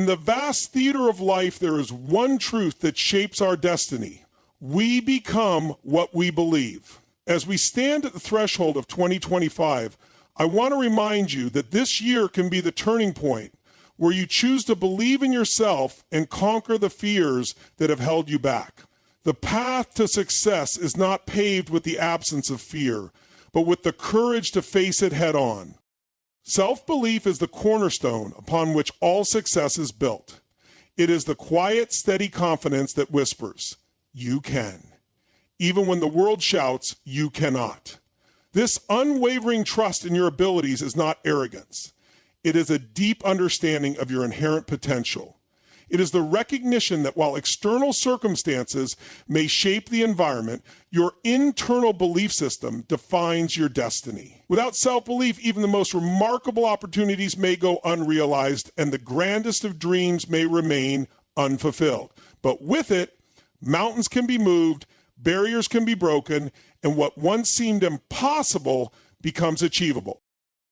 In the vast theater of life, there is one truth that shapes our destiny. We become what we believe. As we stand at the threshold of 2025, I want to remind you that this year can be the turning point where you choose to believe in yourself and conquer the fears that have held you back. The path to success is not paved with the absence of fear, but with the courage to face it head on. Self-belief is the cornerstone upon which all success is built. It is the quiet, steady confidence that whispers, "You can." Even when the world shouts, "You cannot." This unwavering trust in your abilities is not arrogance. It is a deep understanding of your inherent potential. It is the recognition that while external circumstances may shape the environment, your internal belief system defines your destiny. Without self-belief, even the most remarkable opportunities may go unrealized and the grandest of dreams may remain unfulfilled. But with it, mountains can be moved, barriers can be broken, and what once seemed impossible becomes achievable.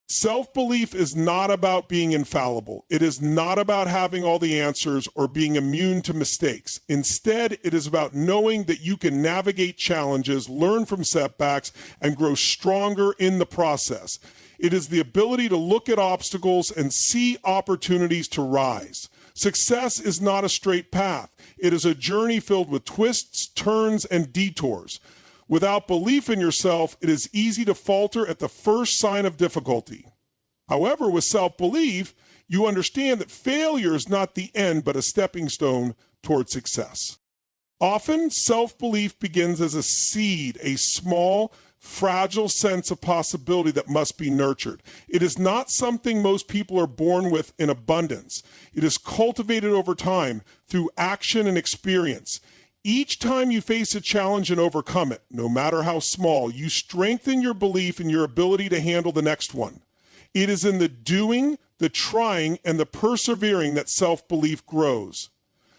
Self-belief is not about being infallible. It is not about having all the answers or being immune to mistakes. Instead, it is about knowing that you can navigate challenges, learn from setbacks, and grow stronger in the process. It is the ability to look at obstacles and see opportunities to rise. Success is not a straight path. It is a journey filled with twists, turns, and detours. Without belief in yourself, it is easy to falter at the first sign of difficulty. However, with self-belief, you understand that failure is not the end, but a stepping stone toward success. Often, self-belief begins as a seed, a small, fragile sense of possibility that must be nurtured. It is not something most people are born with in abundance. It is cultivated over time through action and experience. Each time you face a challenge and overcome it, no matter how small, you strengthen your belief in your ability to handle the next one. It is in the doing, the trying, and the persevering that self-belief grows.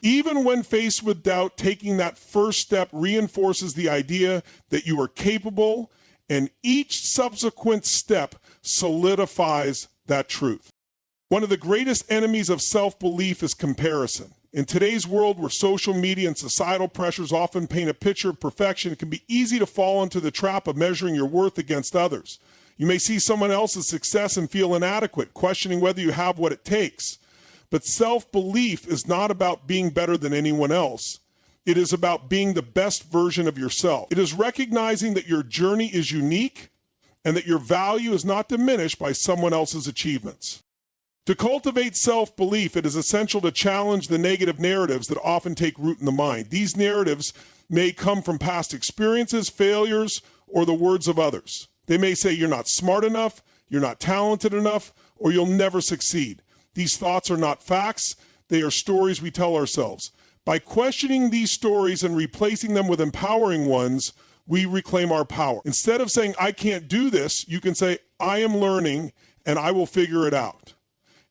Even when faced with doubt, taking that first step reinforces the idea that you are capable, and each subsequent step solidifies that truth. One of the greatest enemies of self-belief is comparison. In today's world where social media and societal pressures often paint a picture of perfection, it can be easy to fall into the trap of measuring your worth against others. You may see someone else's success and feel inadequate, questioning whether you have what it takes. But self-belief is not about being better than anyone else. It is about being the best version of yourself. It is recognizing that your journey is unique and that your value is not diminished by someone else's achievements. To cultivate self-belief, it is essential to challenge the negative narratives that often take root in the mind. These narratives may come from past experiences, failures, or the words of others. They may say you're not smart enough, you're not talented enough, or you'll never succeed. These thoughts are not facts, they are stories we tell ourselves. By questioning these stories and replacing them with empowering ones, we reclaim our power. Instead of saying, "I can't do this," you can say, "I am learning and I will figure it out."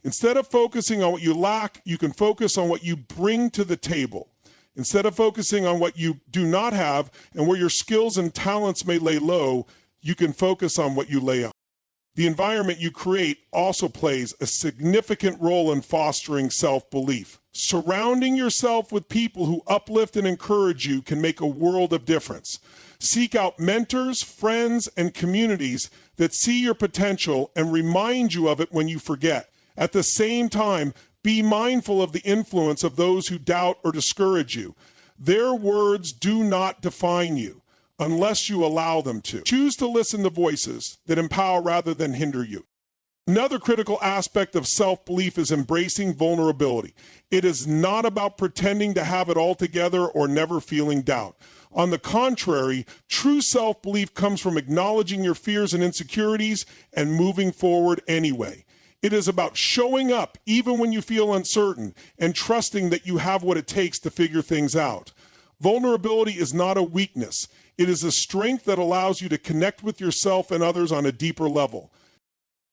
Instead of focusing on what you lack, you can focus on what you bring to the table. Instead of focusing on what you do not have and where your skills and talents may lay low, you can focus on what you lay on. The environment you create also plays a significant role in fostering self-belief. Surrounding yourself with people who uplift and encourage you can make a world of difference. Seek out mentors, friends, and communities that see your potential and remind you of it when you forget. At the same time, be mindful of the influence of those who doubt or discourage you. Their words do not define you unless you allow them to. Choose to listen to voices that empower rather than hinder you. Another critical aspect of self-belief is embracing vulnerability. It is not about pretending to have it all together or never feeling doubt. On the contrary, true self-belief comes from acknowledging your fears and insecurities and moving forward anyway. It is about showing up even when you feel uncertain and trusting that you have what it takes to figure things out. Vulnerability is not a weakness. It is a strength that allows you to connect with yourself and others on a deeper level.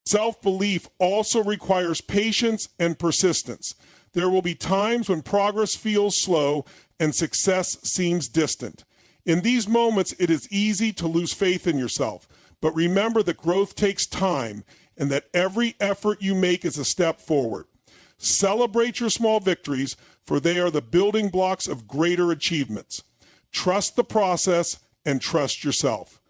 Self-belief also requires patience and persistence. There will be times when progress feels slow and success seems distant. In these moments, it is easy to lose faith in yourself. But remember that growth takes time and that every effort you make is a step forward. Celebrate your small victories, for they are the building blocks of greater achievements. Trust the process and trust yourself.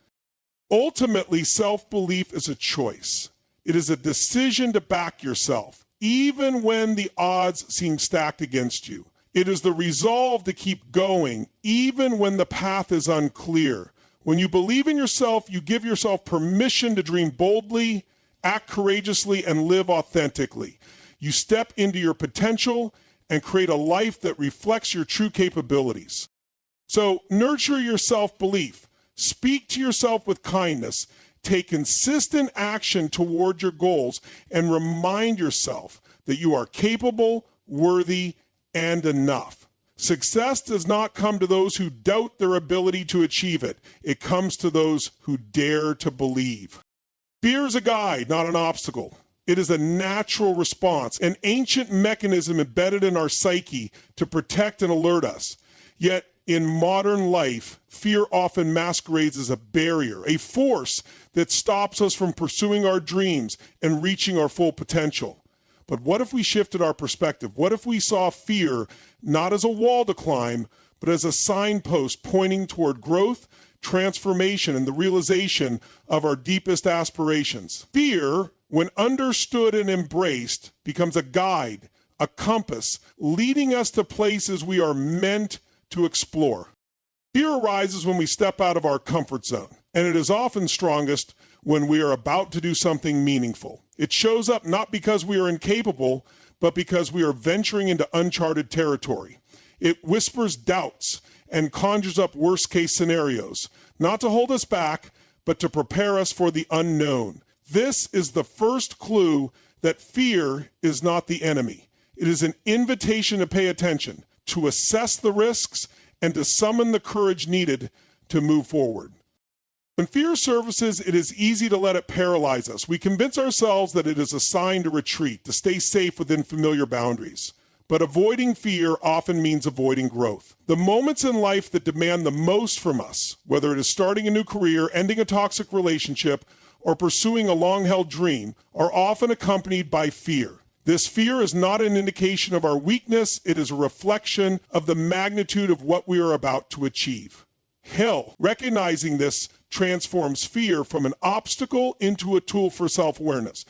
Ultimately, self-belief is a choice. It is a decision to back yourself, even when the odds seem stacked against you. It is the resolve to keep going, even when the path is unclear. When you believe in yourself, you give yourself permission to dream boldly, act courageously, and live authentically. You step into your potential and create a life that reflects your true capabilities. So nurture your self-belief. Speak to yourself with kindness. Take consistent action toward your goals and remind yourself that you are capable, worthy, and enough. Success does not come to those who doubt their ability to achieve it. It comes to those who dare to believe. Fear is a guide, not an obstacle. It is a natural response, an ancient mechanism embedded in our psyche to protect and alert us. Yet, in modern life, fear often masquerades as a barrier, a force that stops us from pursuing our dreams and reaching our full potential. But what if we shifted our perspective? What if we saw fear not as a wall to climb, but as a signpost pointing toward growth, transformation, and the realization of our deepest aspirations? Fear, when understood and embraced, becomes a guide, a compass, leading us to places we are meant to explore. Fear arises when we step out of our comfort zone, and it is often strongest when we are about to do something meaningful. It shows up not because we are incapable, but because we are venturing into uncharted territory. It whispers doubts and conjures up worst-case scenarios, not to hold us back, but to prepare us for the unknown. This is the first clue that fear is not the enemy. It is an invitation to pay attention, to assess the risks, and to summon the courage needed to move forward. When fear surfaces, it is easy to let it paralyze us. We convince ourselves that it is a sign to retreat, to stay safe within familiar boundaries. But avoiding fear often means avoiding growth. The moments in life that demand the most from us, whether it is starting a new career, ending a toxic relationship, or pursuing a long-held dream, are often accompanied by fear. This fear is not an indication of our weakness. It is a reflection of the magnitude of what we are about to achieve. Hell, recognizing this transforms fear from an obstacle into a tool for self-awareness.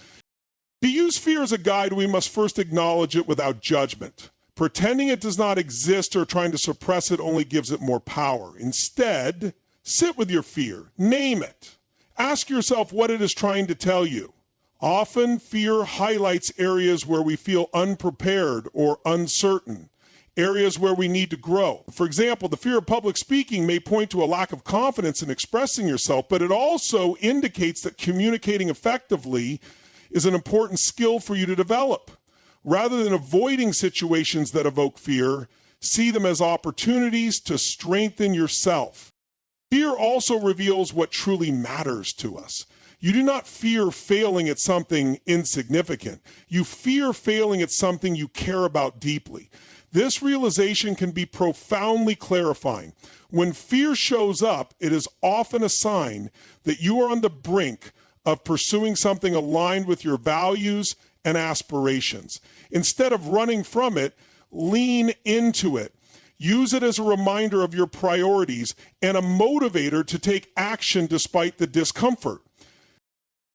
To use fear as a guide, we must first acknowledge it without judgment. Pretending it does not exist or trying to suppress it only gives it more power. Instead, sit with your fear, name it. Ask yourself what it is trying to tell you. Often, fear highlights areas where we feel unprepared or uncertain, areas where we need to grow. For example, the fear of public speaking may point to a lack of confidence in expressing yourself, but it also indicates that communicating effectively is an important skill for you to develop. Rather than avoiding situations that evoke fear, see them as opportunities to strengthen yourself. Fear also reveals what truly matters to us. You do not fear failing at something insignificant. You fear failing at something you care about deeply. This realization can be profoundly clarifying. When fear shows up, it is often a sign that you are on the brink of pursuing something aligned with your values and aspirations. Instead of running from it, lean into it. Use it as a reminder of your priorities and a motivator to take action despite the discomfort.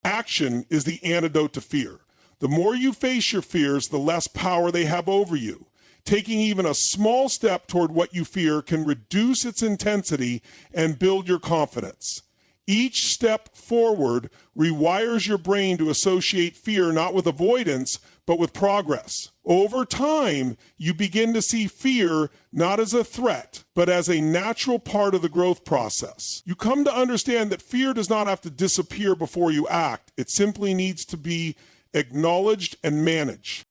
Action is the antidote to fear. The more you face your fears, the less power they have over you. Taking even a small step toward what you fear can reduce its intensity and build your confidence. Each step forward rewires your brain to associate fear not with avoidance, but with progress. Over time, you begin to see fear not as a threat, but as a natural part of the growth process. You come to understand that fear does not have to disappear before you act. It simply needs to be acknowledged and managed.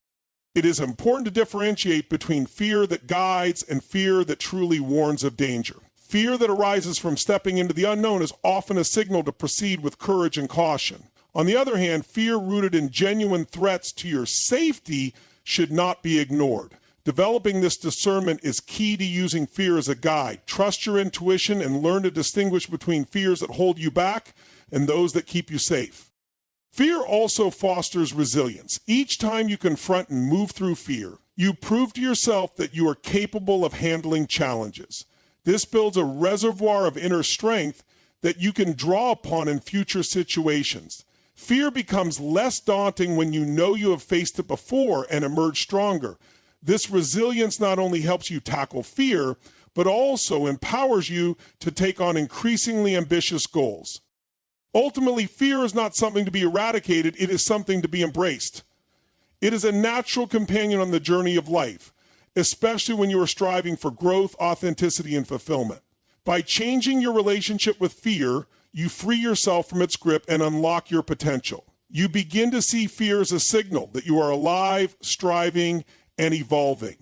It is important to differentiate between fear that guides and fear that truly warns of danger. Fear that arises from stepping into the unknown is often a signal to proceed with courage and caution. On the other hand, fear rooted in genuine threats to your safety should not be ignored. Developing this discernment is key to using fear as a guide. Trust your intuition and learn to distinguish between fears that hold you back and those that keep you safe. Fear also fosters resilience. Each time you confront and move through fear, you prove to yourself that you are capable of handling challenges. This builds a reservoir of inner strength that you can draw upon in future situations. Fear becomes less daunting when you know you have faced it before and emerged stronger. This resilience not only helps you tackle fear, but also empowers you to take on increasingly ambitious goals. Ultimately, fear is not something to be eradicated, it is something to be embraced. It is a natural companion on the journey of life, especially when you are striving for growth, authenticity, and fulfillment. By changing your relationship with fear, you free yourself from its grip and unlock your potential. You begin to see fear as a signal that you are alive, striving, and evolving.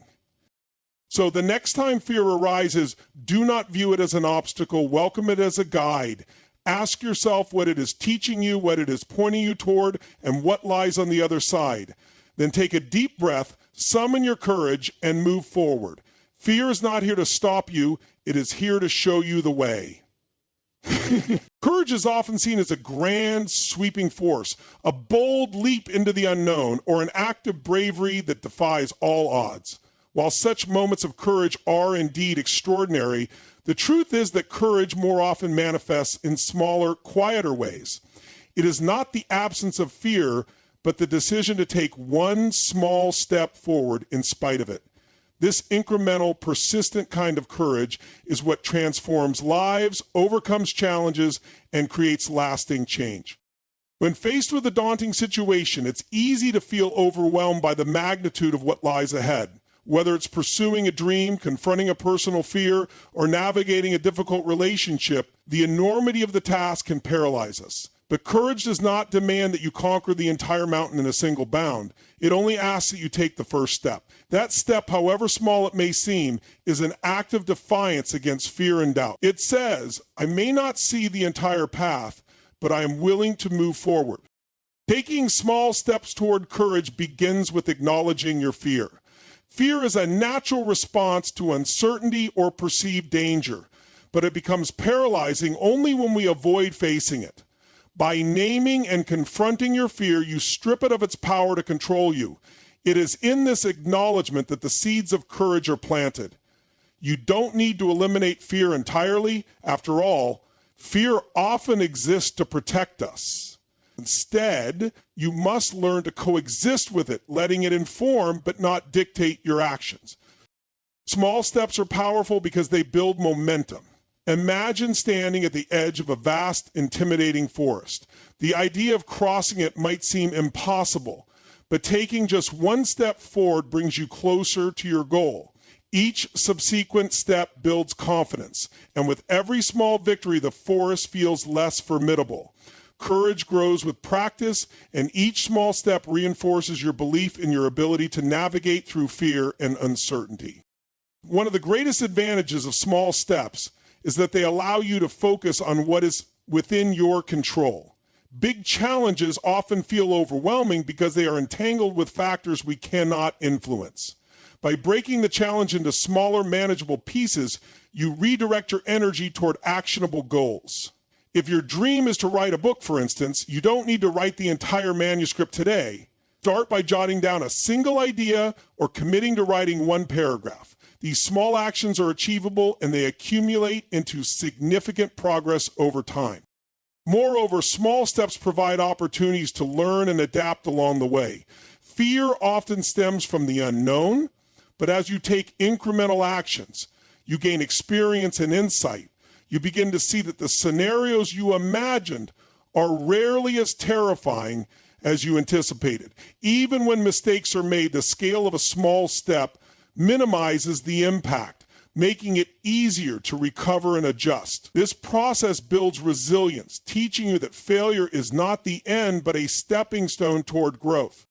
So the next time fear arises, do not view it as an obstacle, welcome it as a guide. Ask yourself what it is teaching you, what it is pointing you toward, and what lies on the other side. Then take a deep breath, summon your courage, and move forward. Fear is not here to stop you, it is here to show you the way. Courage is often seen as a grand, sweeping force, a bold leap into the unknown, or an act of bravery that defies all odds. While such moments of courage are indeed extraordinary, the truth is that courage more often manifests in smaller, quieter ways. It is not the absence of fear, but the decision to take one small step forward in spite of it. This incremental, persistent kind of courage is what transforms lives, overcomes challenges, and creates lasting change. When faced with a daunting situation, it's easy to feel overwhelmed by the magnitude of what lies ahead. Whether it's pursuing a dream, confronting a personal fear, or navigating a difficult relationship, the enormity of the task can paralyze us. But courage does not demand that you conquer the entire mountain in a single bound. It only asks that you take the first step. That step, however small it may seem, is an act of defiance against fear and doubt. It says, I may not see the entire path, but I am willing to move forward. Taking small steps toward courage begins with acknowledging your fear. Fear is a natural response to uncertainty or perceived danger, but it becomes paralyzing only when we avoid facing it. By naming and confronting your fear, you strip it of its power to control you. It is in this acknowledgement that the seeds of courage are planted. You don't need to eliminate fear entirely. After all, fear often exists to protect us. Instead, you must learn to coexist with it, letting it inform but not dictate your actions. Small steps are powerful because they build momentum. Imagine standing at the edge of a vast, intimidating forest. The idea of crossing it might seem impossible, but taking just one step forward brings you closer to your goal. Each subsequent step builds confidence, and with every small victory, the forest feels less formidable. Courage grows with practice, and each small step reinforces your belief in your ability to navigate through fear and uncertainty. One of the greatest advantages of small steps is that they allow you to focus on what is within your control. Big challenges often feel overwhelming because they are entangled with factors we cannot influence. By breaking the challenge into smaller, manageable pieces, you redirect your energy toward actionable goals. If your dream is to write a book, for instance, you don't need to write the entire manuscript today. Start by jotting down a single idea or committing to writing one paragraph. These small actions are achievable and they accumulate into significant progress over time. Moreover, small steps provide opportunities to learn and adapt along the way. Fear often stems from the unknown, but as you take incremental actions, you gain experience and insight. You begin to see that the scenarios you imagined are rarely as terrifying as you anticipated. Even when mistakes are made, the scale of a small step minimizes the impact, making it easier to recover and adjust. This process builds resilience, teaching you that failure is not the end, but a stepping stone toward growth.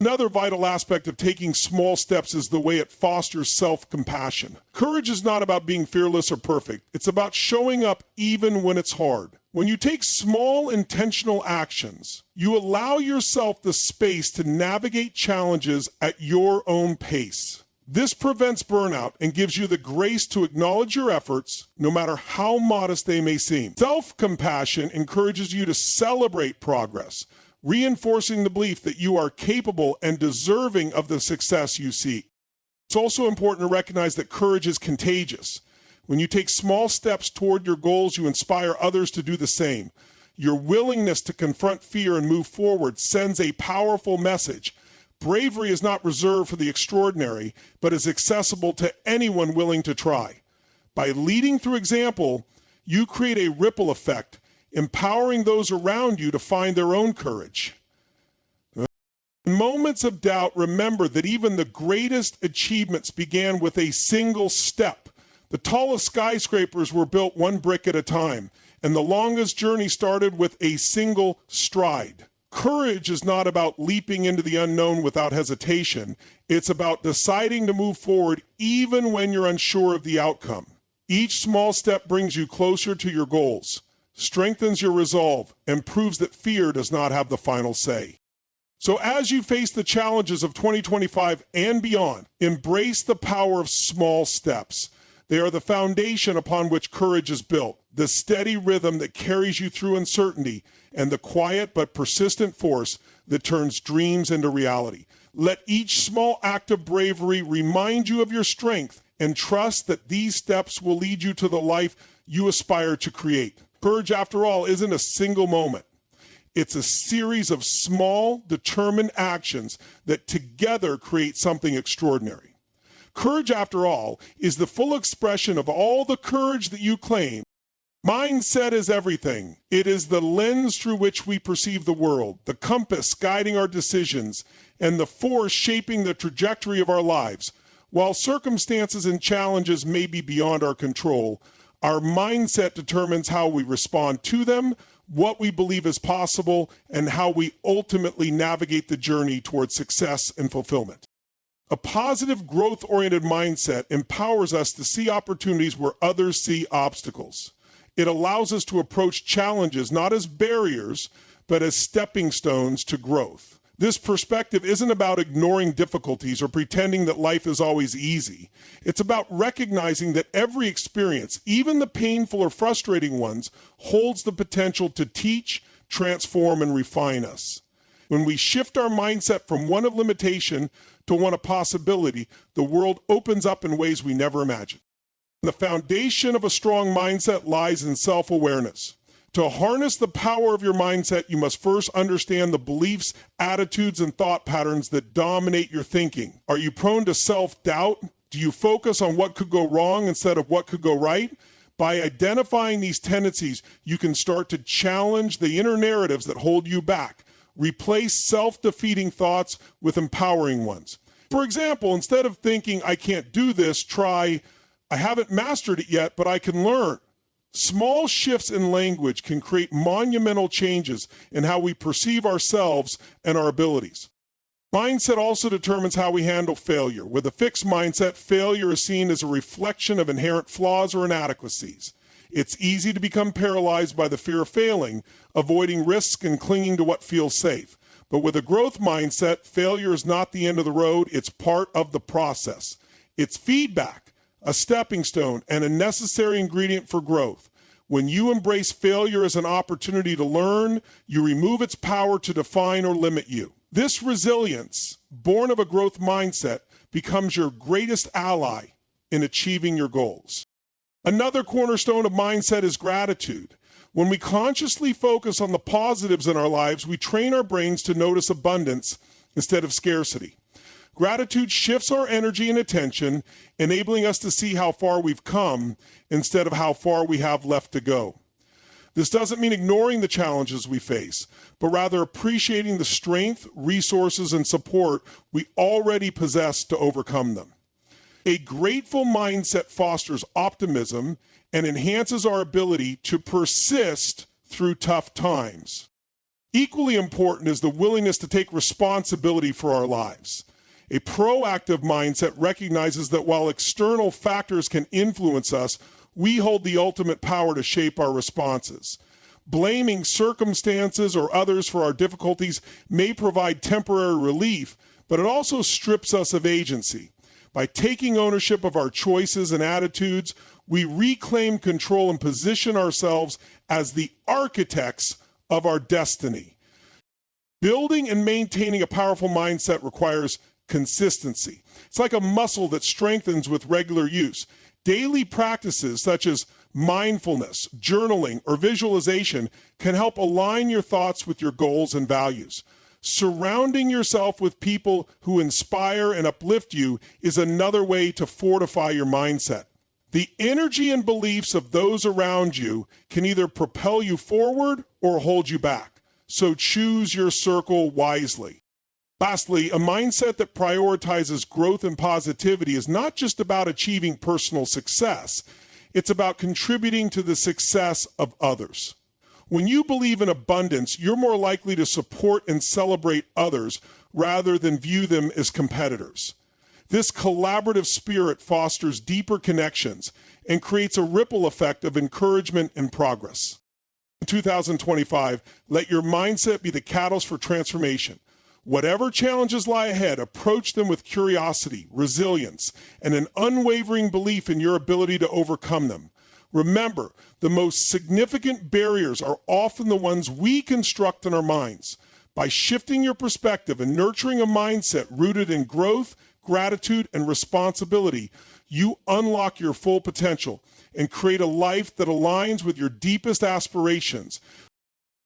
Another vital aspect of taking small steps is the way it fosters self-compassion. Courage is not about being fearless or perfect. It's about showing up even when it's hard. When you take small, intentional actions, you allow yourself the space to navigate challenges at your own pace. This prevents burnout and gives you the grace to acknowledge your efforts, no matter how modest they may seem. Self-compassion encourages you to celebrate progress, reinforcing the belief that you are capable and deserving of the success you seek. It's also important to recognize that courage is contagious. When you take small steps toward your goals, you inspire others to do the same. Your willingness to confront fear and move forward sends a powerful message. Bravery is not reserved for the extraordinary, but is accessible to anyone willing to try. By leading through example, you create a ripple effect, empowering those around you to find their own courage. In moments of doubt, remember that even the greatest achievements began with a single step. The tallest skyscrapers were built one brick at a time, and the longest journey started with a single stride. Courage is not about leaping into the unknown without hesitation. It's about deciding to move forward even when you're unsure of the outcome. Each small step brings you closer to your goals, strengthens your resolve, and proves that fear does not have the final say. So as you face the challenges of 2025 and beyond, embrace the power of small steps. They are the foundation upon which courage is built, the steady rhythm that carries you through uncertainty, and the quiet but persistent force that turns dreams into reality. Let each small act of bravery remind you of your strength, and trust that these steps will lead you to the life you aspire to create. Courage, after all, isn't a single moment. It's a series of small, determined actions that together create something extraordinary. Courage, after all, is the full expression of all the courage that you claim. Mindset is everything. It is the lens through which we perceive the world, the compass guiding our decisions, and the force shaping the trajectory of our lives. While circumstances and challenges may be beyond our control, our mindset determines how we respond to them, what we believe is possible, and how we ultimately navigate the journey towards success and fulfillment. A positive, growth-oriented mindset empowers us to see opportunities where others see obstacles. It allows us to approach challenges not as barriers, but as stepping stones to growth. This perspective isn't about ignoring difficulties or pretending that life is always easy. It's about recognizing that every experience, even the painful or frustrating ones, holds the potential to teach, transform, and refine us. When we shift our mindset from one of limitation to one of possibility, the world opens up in ways we never imagined. The foundation of a strong mindset lies in self-awareness. To harness the power of your mindset, you must first understand the beliefs, attitudes, and thought patterns that dominate your thinking. Are you prone to self-doubt? Do you focus on what could go wrong instead of what could go right? By identifying these tendencies, you can start to challenge the inner narratives that hold you back. Replace self-defeating thoughts with empowering ones. For example, instead of thinking, I can't do this, try, I haven't mastered it yet, but I can learn. Small shifts in language can create monumental changes in how we perceive ourselves and our abilities. Mindset also determines how we handle failure. With a fixed mindset, failure is seen as a reflection of inherent flaws or inadequacies. It's easy to become paralyzed by the fear of failing, avoiding risks and clinging to what feels safe. But with a growth mindset, failure is not the end of the road, it's part of the process. It's feedback, a stepping stone, and a necessary ingredient for growth. When you embrace failure as an opportunity to learn, you remove its power to define or limit you. This resilience, born of a growth mindset, becomes your greatest ally in achieving your goals. Another cornerstone of mindset is gratitude. When we consciously focus on the positives in our lives, we train our brains to notice abundance instead of scarcity. Gratitude shifts our energy and attention, enabling us to see how far we've come instead of how far we have left to go. This doesn't mean ignoring the challenges we face, but rather appreciating the strength, resources, and support we already possess to overcome them. A grateful mindset fosters optimism and enhances our ability to persist through tough times. Equally important is the willingness to take responsibility for our lives. A proactive mindset recognizes that while external factors can influence us, we hold the ultimate power to shape our responses. Blaming circumstances or others for our difficulties may provide temporary relief, but it also strips us of agency. By taking ownership of our choices and attitudes, we reclaim control and position ourselves as the architects of our destiny. Building and maintaining a powerful mindset requires consistency. It's like a muscle that strengthens with regular use. Daily practices such as mindfulness, journaling, or visualization can help align your thoughts with your goals and values. Surrounding yourself with people who inspire and uplift you is another way to fortify your mindset. The energy and beliefs of those around you can either propel you forward or hold you back. So choose your circle wisely. Lastly, a mindset that prioritizes growth and positivity is not just about achieving personal success. It's about contributing to the success of others. When you believe in abundance, you're more likely to support and celebrate others rather than view them as competitors. This collaborative spirit fosters deeper connections and creates a ripple effect of encouragement and progress. In 2025, let your mindset be the catalyst for transformation. Whatever challenges lie ahead, approach them with curiosity, resilience, and an unwavering belief in your ability to overcome them. Remember, the most significant barriers are often the ones we construct in our minds. By shifting your perspective and nurturing a mindset rooted in growth, gratitude, and responsibility, you unlock your full potential and create a life that aligns with your deepest aspirations.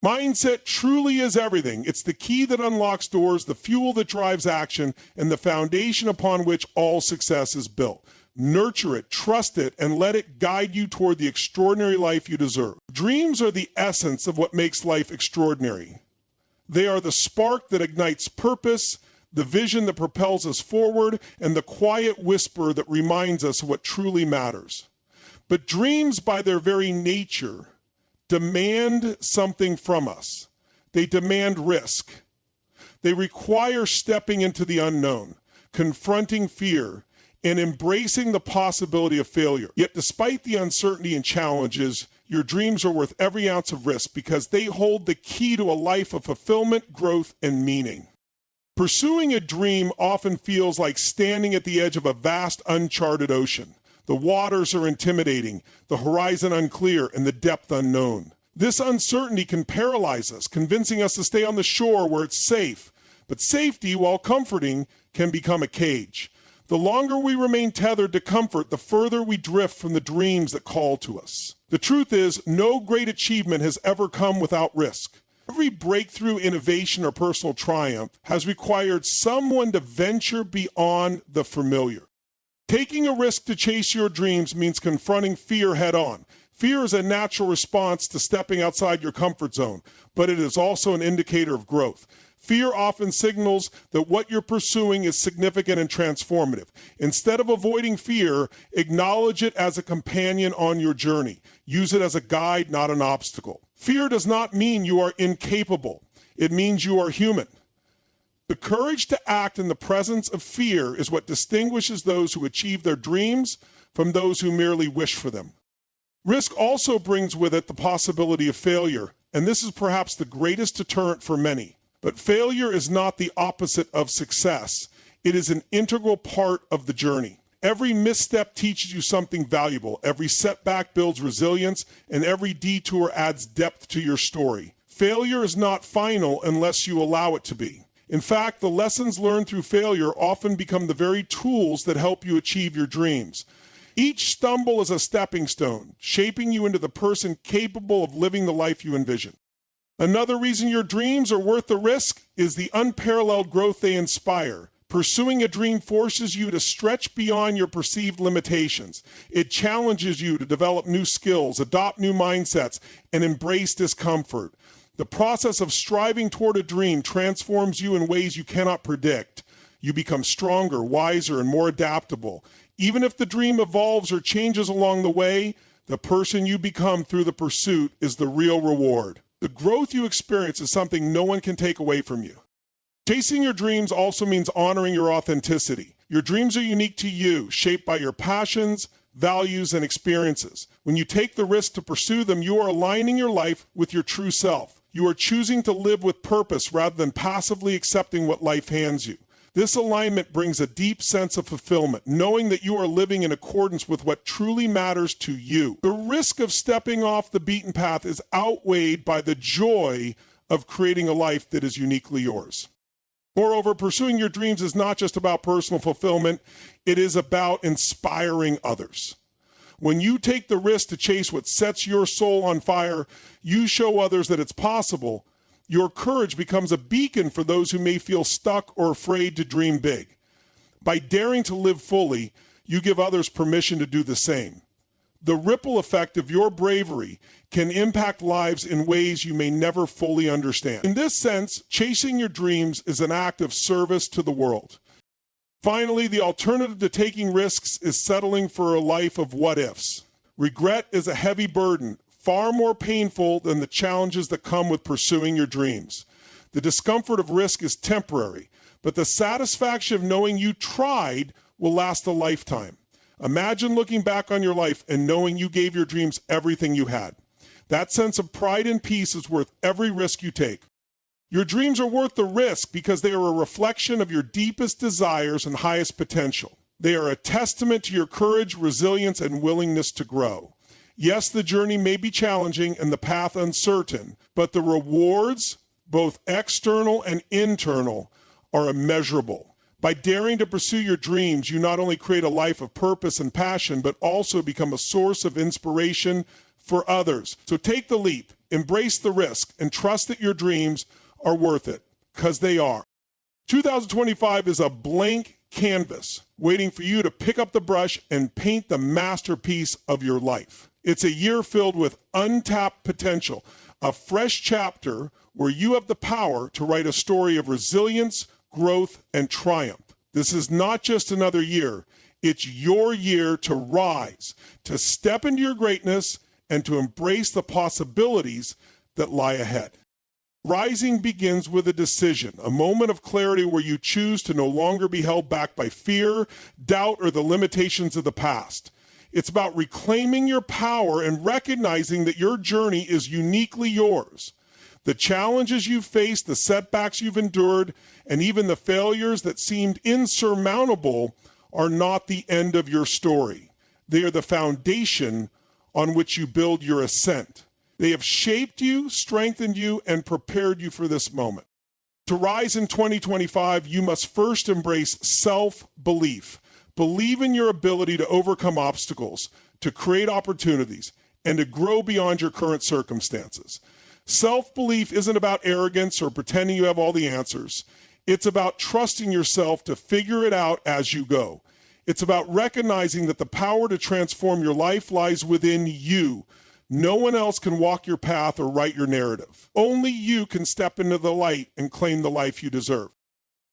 Mindset truly is everything. It's the key that unlocks doors, the fuel that drives action, and the foundation upon which all success is built. Nurture it, trust it, and let it guide you toward the extraordinary life you deserve. Dreams are the essence of what makes life extraordinary. They are the spark that ignites purpose, the vision that propels us forward, and the quiet whisper that reminds us of what truly matters. But dreams, by their very nature, demand something from us. They demand risk. They require stepping into the unknown, confronting fear, and embracing the possibility of failure. Yet despite the uncertainty and challenges, your dreams are worth every ounce of risk because they hold the key to a life of fulfillment, growth, and meaning. Pursuing a dream often feels like standing at the edge of a vast, uncharted ocean. The waters are intimidating, the horizon unclear, and the depth unknown. This uncertainty can paralyze us, convincing us to stay on the shore where it's safe. But safety, while comforting, can become a cage. The longer we remain tethered to comfort, the further we drift from the dreams that call to us. The truth is, no great achievement has ever come without risk. Every breakthrough, innovation, or personal triumph has required someone to venture beyond the familiar. Taking a risk to chase your dreams means confronting fear head-on. Fear is a natural response to stepping outside your comfort zone, but it is also an indicator of growth. Fear often signals that what you're pursuing is significant and transformative. Instead of avoiding fear, acknowledge it as a companion on your journey. Use it as a guide, not an obstacle. Fear does not mean you are incapable. It means you are human. The courage to act in the presence of fear is what distinguishes those who achieve their dreams from those who merely wish for them. Risk also brings with it the possibility of failure, and this is perhaps the greatest deterrent for many. But failure is not the opposite of success. It is an integral part of the journey. Every misstep teaches you something valuable. Every setback builds resilience, and every detour adds depth to your story. Failure is not final unless you allow it to be. In fact, the lessons learned through failure often become the very tools that help you achieve your dreams. Each stumble is a stepping stone, shaping you into the person capable of living the life you envision. Another reason your dreams are worth the risk is the unparalleled growth they inspire. Pursuing a dream forces you to stretch beyond your perceived limitations. It challenges you to develop new skills, adopt new mindsets, and embrace discomfort. The process of striving toward a dream transforms you in ways you cannot predict. You become stronger, wiser, and more adaptable. Even if the dream evolves or changes along the way, the person you become through the pursuit is the real reward. The growth you experience is something no one can take away from you. Chasing your dreams also means honoring your authenticity. Your dreams are unique to you, shaped by your passions, values, and experiences. When you take the risk to pursue them, you are aligning your life with your true self. You are choosing to live with purpose rather than passively accepting what life hands you. This alignment brings a deep sense of fulfillment, knowing that you are living in accordance with what truly matters to you. The risk of stepping off the beaten path is outweighed by the joy of creating a life that is uniquely yours. Moreover, pursuing your dreams is not just about personal fulfillment, it is about inspiring others. When you take the risk to chase what sets your soul on fire, you show others that it's possible. Your courage becomes a beacon for those who may feel stuck or afraid to dream big. By daring to live fully, you give others permission to do the same. The ripple effect of your bravery can impact lives in ways you may never fully understand. In this sense, chasing your dreams is an act of service to the world. Finally, the alternative to taking risks is settling for a life of what-ifs. Regret is a heavy burden, far more painful than the challenges that come with pursuing your dreams. The discomfort of risk is temporary, but the satisfaction of knowing you tried will last a lifetime. Imagine looking back on your life and knowing you gave your dreams everything you had. That sense of pride and peace is worth every risk you take. Your dreams are worth the risk because they are a reflection of your deepest desires and highest potential. They are a testament to your courage, resilience, and willingness to grow. Yes, the journey may be challenging and the path uncertain, but the rewards, both external and internal, are immeasurable. By daring to pursue your dreams, you not only create a life of purpose and passion, but also become a source of inspiration for others. So take the leap, embrace the risk, and trust that your dreams are worth it, because they are. 2025 is a blank canvas waiting for you to pick up the brush and paint the masterpiece of your life. It's a year filled with untapped potential, a fresh chapter where you have the power to write a story of resilience, growth, and triumph. This is not just another year. It's your year to rise, to step into your greatness, and to embrace the possibilities that lie ahead. Rising begins with a decision, a moment of clarity where you choose to no longer be held back by fear, doubt, or the limitations of the past. It's about reclaiming your power and recognizing that your journey is uniquely yours. The challenges you've faced, the setbacks you've endured, and even the failures that seemed insurmountable are not the end of your story. They are the foundation on which you build your ascent. They have shaped you, strengthened you, and prepared you for this moment. To rise in 2025, you must first embrace self-belief. Believe in your ability to overcome obstacles, to create opportunities, and to grow beyond your current circumstances. Self-belief isn't about arrogance or pretending you have all the answers. It's about trusting yourself to figure it out as you go. It's about recognizing that the power to transform your life lies within you. No one else can walk your path or write your narrative. Only you can step into the light and claim the life you deserve.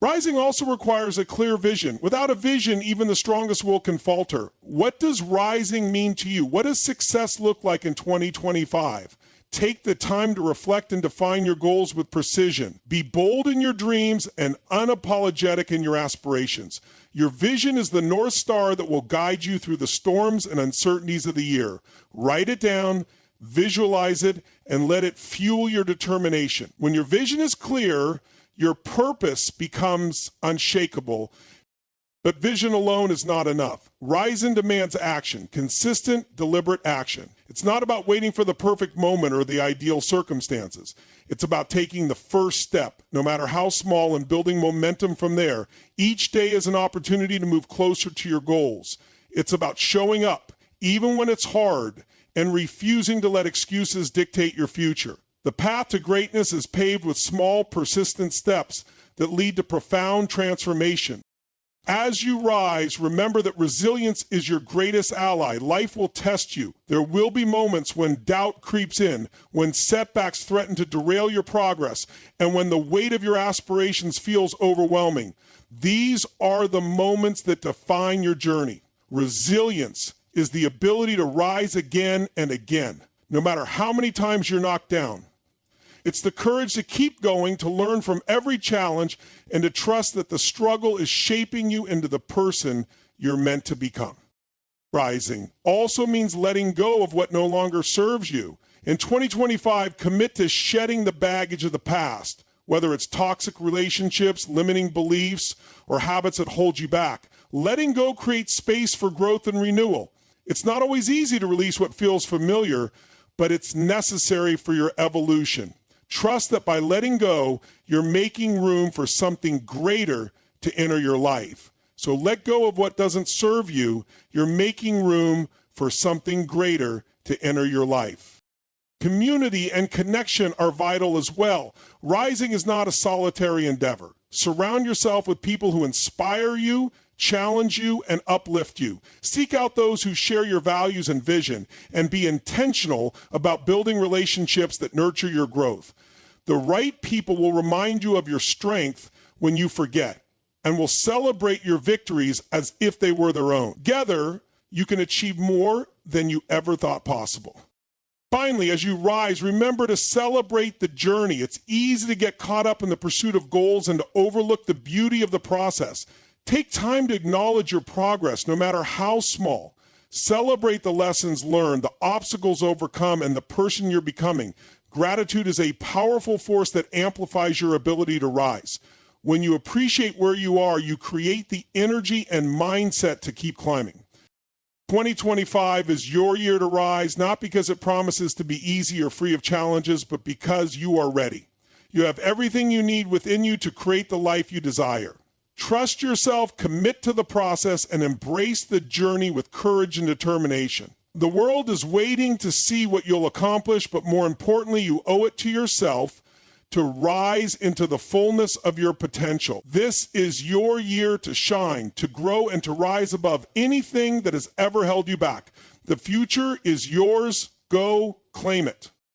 Rising also requires a clear vision. Without a vision, even the strongest will can falter. What does rising mean to you? What does success look like in 2025? Take the time to reflect and define your goals with precision. Be bold in your dreams and unapologetic in your aspirations. Your vision is the North Star that will guide you through the storms and uncertainties of the year. Write it down, visualize it, and let it fuel your determination. When your vision is clear, your purpose becomes unshakable. But vision alone is not enough. Rising demands action, consistent, deliberate action. It's not about waiting for the perfect moment or the ideal circumstances. It's about taking the first step, no matter how small, and building momentum from there. Each day is an opportunity to move closer to your goals. It's about showing up, even when it's hard, and refusing to let excuses dictate your future. The path to greatness is paved with small, persistent steps that lead to profound transformation. As you rise, remember that resilience is your greatest ally. Life will test you. There will be moments when doubt creeps in, when setbacks threaten to derail your progress, and when the weight of your aspirations feels overwhelming. These are the moments that define your journey. Resilience is the ability to rise again and again, no matter how many times you're knocked down. It's the courage to keep going, to learn from every challenge, and to trust that the struggle is shaping you into the person you're meant to become. Rising also means letting go of what no longer serves you. In 2025, commit to shedding the baggage of the past, whether it's toxic relationships, limiting beliefs, or habits that hold you back. Letting go creates space for growth and renewal. It's not always easy to release what feels familiar, but it's necessary for your evolution. Trust that by letting go, you're making room for something greater to enter your life. So let go of what doesn't serve you. You're making room for something greater to enter your life. Community and connection are vital as well. Rising is not a solitary endeavor. Surround yourself with people who inspire you, challenge you, and uplift you. Seek out those who share your values and vision, and be intentional about building relationships that nurture your growth. The right people will remind you of your strength when you forget, and will celebrate your victories as if they were their own. Together, you can achieve more than you ever thought possible. Finally, as you rise, remember to celebrate the journey. It's easy to get caught up in the pursuit of goals and to overlook the beauty of the process. Take time to acknowledge your progress, no matter how small. Celebrate the lessons learned, the obstacles overcome, and the person you're becoming. Gratitude is a powerful force that amplifies your ability to rise. When you appreciate where you are, you create the energy and mindset to keep climbing. 2025 is your year to rise, not because it promises to be easy or free of challenges, but because you are ready. You have everything you need within you to create the life you desire. Trust yourself, commit to the process, and embrace the journey with courage and determination. The world is waiting to see what you'll accomplish, but more importantly, you owe it to yourself to rise into the fullness of your potential. This is your year to shine, to grow, and to rise above anything that has ever held you back. The future is yours. Go claim it.